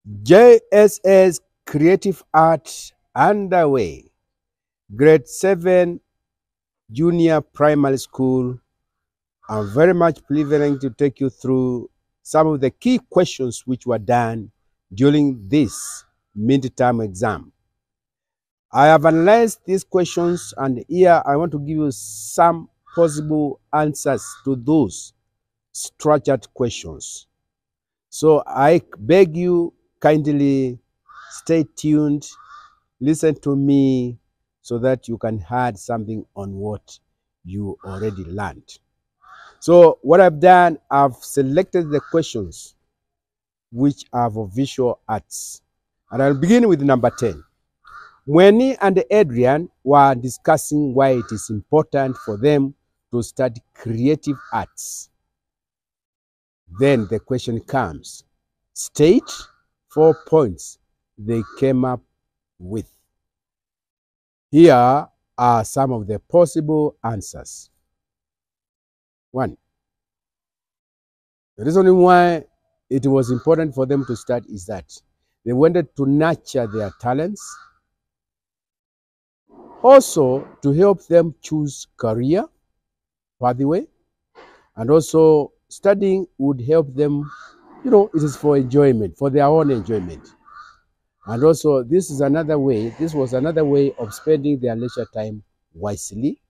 JSS Creative Art underway. Grade 7 Junior Primary School. I'm very much privileged to take you through some of the key questions which were done during this midterm exam. I have analyzed these questions, and here I want to give you some possible answers to those structured questions. So I beg you, kindly stay tuned, listen to me so that you can add something on what you already learned. So what I've done, I've selected the questions which are for visual arts. And I'll begin with number 10. Mweni and Adrian were discussing why it is important for them to study creative arts. Then the question comes, state 4 points they came up with. Here are some of the possible answers. 1. The reason why it was important for them to start is that they wanted to nurture their talents, also to help them choose career pathway, and also studying would help them, it is for enjoyment, for their own enjoyment. And also this was another way of spending their leisure time wisely.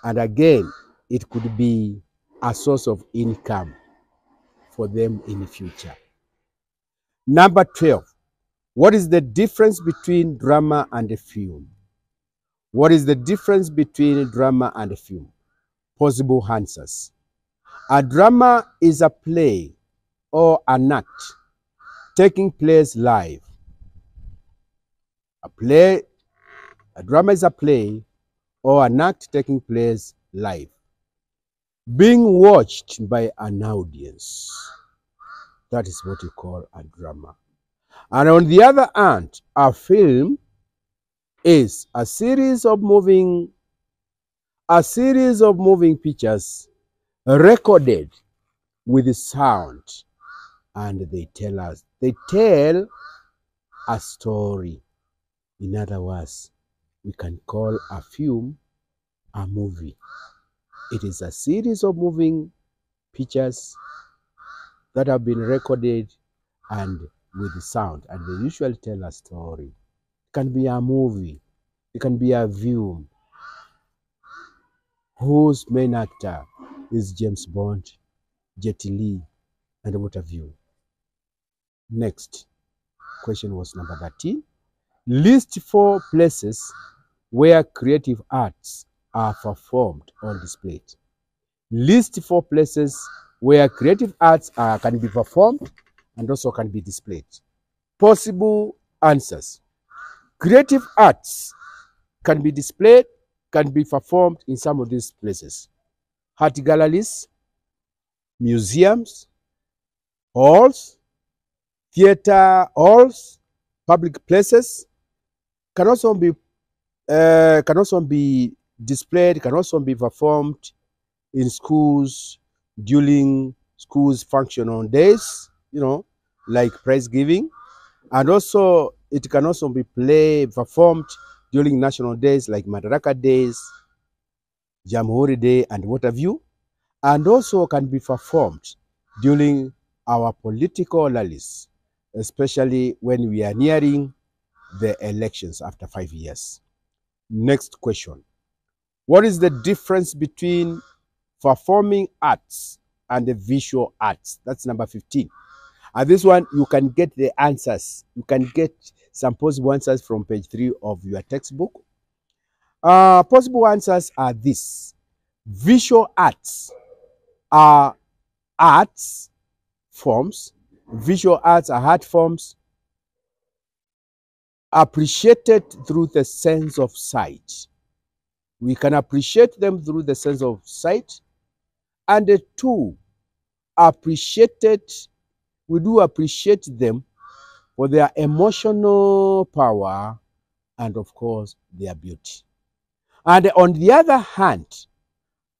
And again, it could be a source of income for them in the future. Number 12, what is the difference between drama and a film? What is the difference between drama and a film? Possible answers. A drama is a play or an act taking place live. A drama is a play or an act taking place live, being watched by an audience. That is what you call a drama. And on the other hand, a film is a series of moving pictures recorded with sound, and they tell a story. In other words, we can call a film a movie. It is a series of moving pictures that have been recorded and with sound, and they usually tell a story. It can be a movie, it can be a film whose main actor is James Bond, Jet Li, and what have you. Next question was number 13. List 4 places where creative arts are performed or displayed. List 4 places where creative arts can be performed and also can be displayed. Possible answers. Creative arts can be displayed, can be performed in some of these places. Art galleries, museums, halls, theater halls, public places, can also be displayed, can also be performed in schools during schools functional days, like prize giving, and also it can also be performed during national days like Madaraka Days, Jamhuri Day, and what have you, and also can be performed during our political rallies, especially when we are nearing the elections after 5 years. Next question. What is the difference between performing arts and the visual arts? That's number 15. And this one, you can get the answers. You can get some possible answers from page 3 of your textbook. Possible answers are this. Visual arts are arts forms. Visual arts are art forms appreciated through the sense of sight. We can appreciate them through the sense of sight. And the two, we do appreciate them for their emotional power and, of course, their beauty. And on the other hand,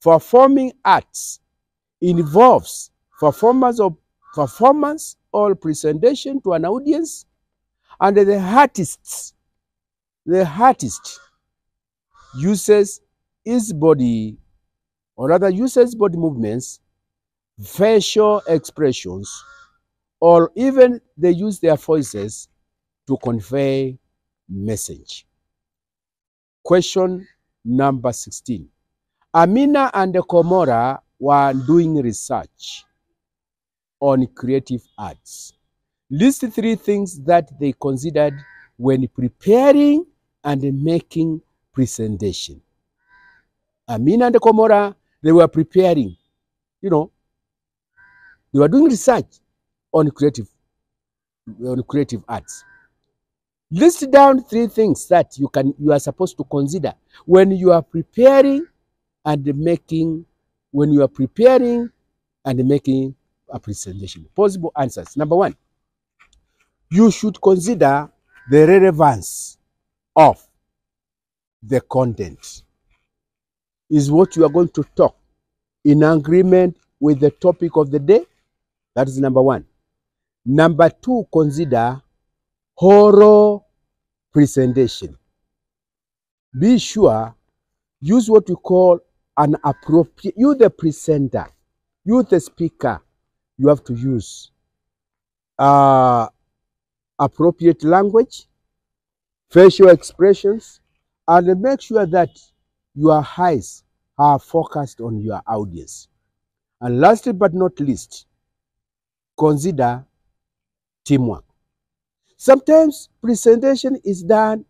performing arts involves performance of performance or presentation to an audience, and the artist uses his body, or rather uses body movements, facial expressions, or even they use their voices to convey message. Question number 16. Amina and Komora were doing research on creative arts. List 3 things that they considered when preparing and making presentation. Amina and Komora, they were preparing, they were doing research on creative arts. List down 3 things that you are supposed to consider when you are preparing and making a presentation. Possible answers. Number 1, you should consider the relevance of the content. Is what you are going to talk in agreement with the topic of the day? That is number 1. Number 2, consider oral presentation. Be sure, use what we call an appropriate, you the presenter, you the speaker, you have to use appropriate language, facial expressions, and make sure that your eyes are focused on your audience. And last but not least, consider teamwork. Sometimes presentation is done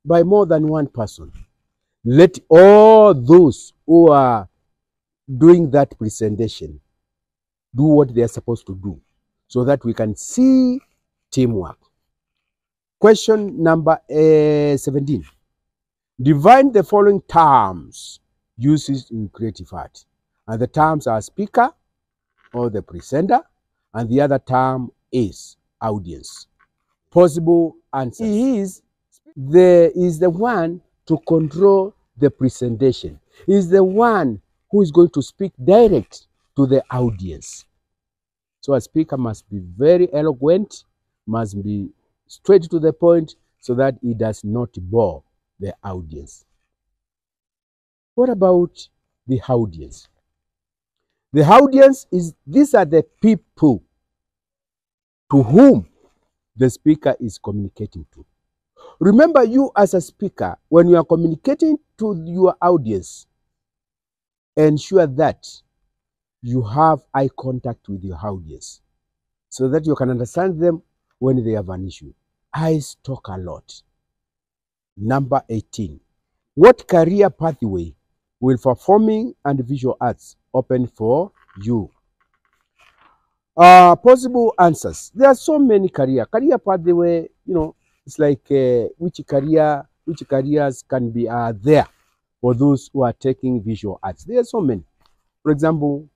by more than one person. Let all those who are doing that presentation do what they are supposed to do so that we can see teamwork. Question number 17. Define the following terms used in creative art. And the terms are speaker or the presenter, and the other term is audience. Possible answers. He is the one to control the presentation. He is the one who is going to speak direct to the audience. So a speaker must be very eloquent, must be straight to the point so that he does not bore the audience. What about the audience? The audience these are the people to whom the speaker is communicating to. Remember, you as a speaker, when you are communicating to your audience, ensure that you have eye contact with your audience so that you can understand them when they have an issue. Eyes talk a lot. Number 18. What career pathway will performing and visual arts open for you? Possible answers. There are so many career pathway, it's like which careers can be there for those who are taking visual arts. There are so many. For example,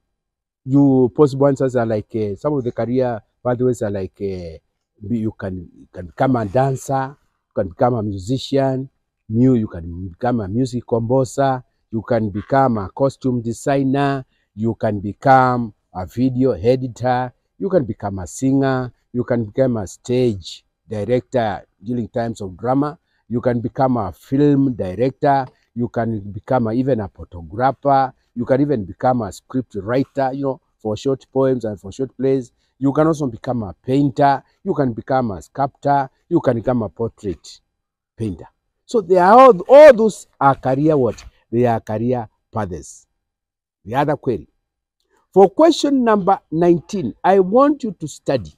possible answers are like some of the career pathways are like you can become a dancer, you can become a musician, you can become a music composer, you can become a costume designer, you can become a video editor, you can become a singer, you can become a stage director during times of drama, you can become a film director, you can become even a photographer, you can even become a script writer, for short poems and for short plays. You can also become a painter, you can become a sculptor, you can become a portrait painter. So they are all those are career what? They are career paths. The other query. For question number 19, I want you to study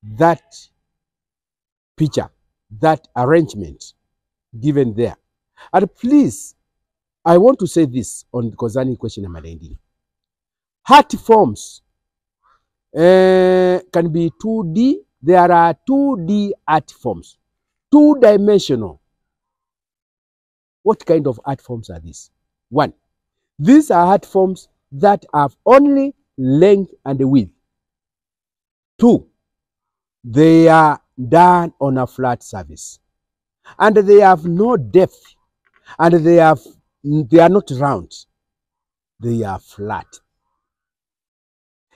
that picture, that arrangement given there. And please, I want to say this on concerning question number 19. Art forms can be 2D. There are 2D art forms, 2-dimensional. What kind of art forms are these? 1, these are art forms that have only length and width. 2, they are done on a flat surface, and they have no depth, and they are not round. They are flat.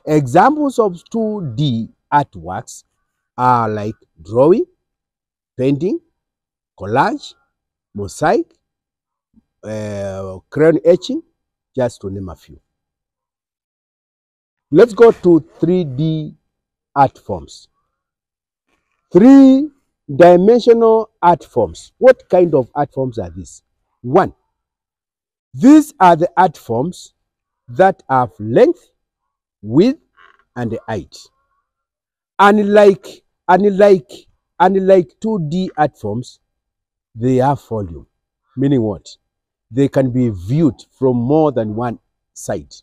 Examples of 2D artworks are like drawing, painting, collage, mosaic, crayon etching, just to name a few. Let's go to 3D art forms. 3-dimensional art forms. What kind of art forms are these? 1. These are the art forms that have length, width, and height. Unlike 2D art forms, they have volume. Meaning what? They can be viewed from more than one side.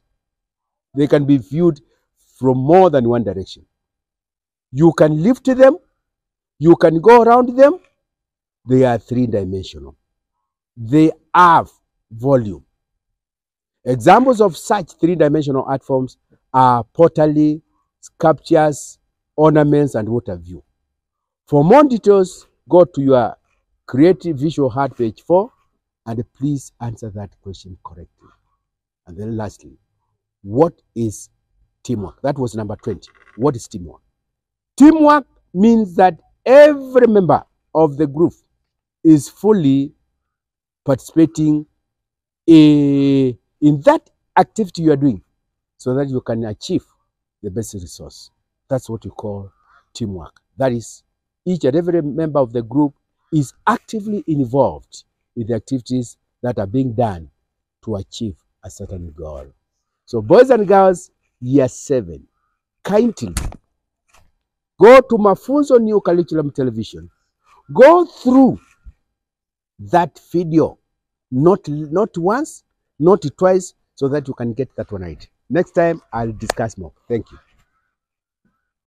They can be viewed from more than one direction. You can lift them, you can go around them. They are 3-dimensional. They have volume. Examples of such 3-dimensional art forms are pottery, sculptures, ornaments, and what have you. For more details, go to your Creative Visual Art page 4 and please answer that question correctly. And then lastly, what is teamwork? That was number 20. What is teamwork? Teamwork means that every member of the group is fully participating in that activity you are doing so that you can achieve the best resource. That's what you call teamwork. That is, each and every member of the group is actively involved in the activities that are being done to achieve a certain goal. So boys and girls, year 7, kindly go to Mafunzo New Curriculum Television. Go through that video, not once, not twice, so that you can get that one right. Next time, I'll discuss more. Thank you.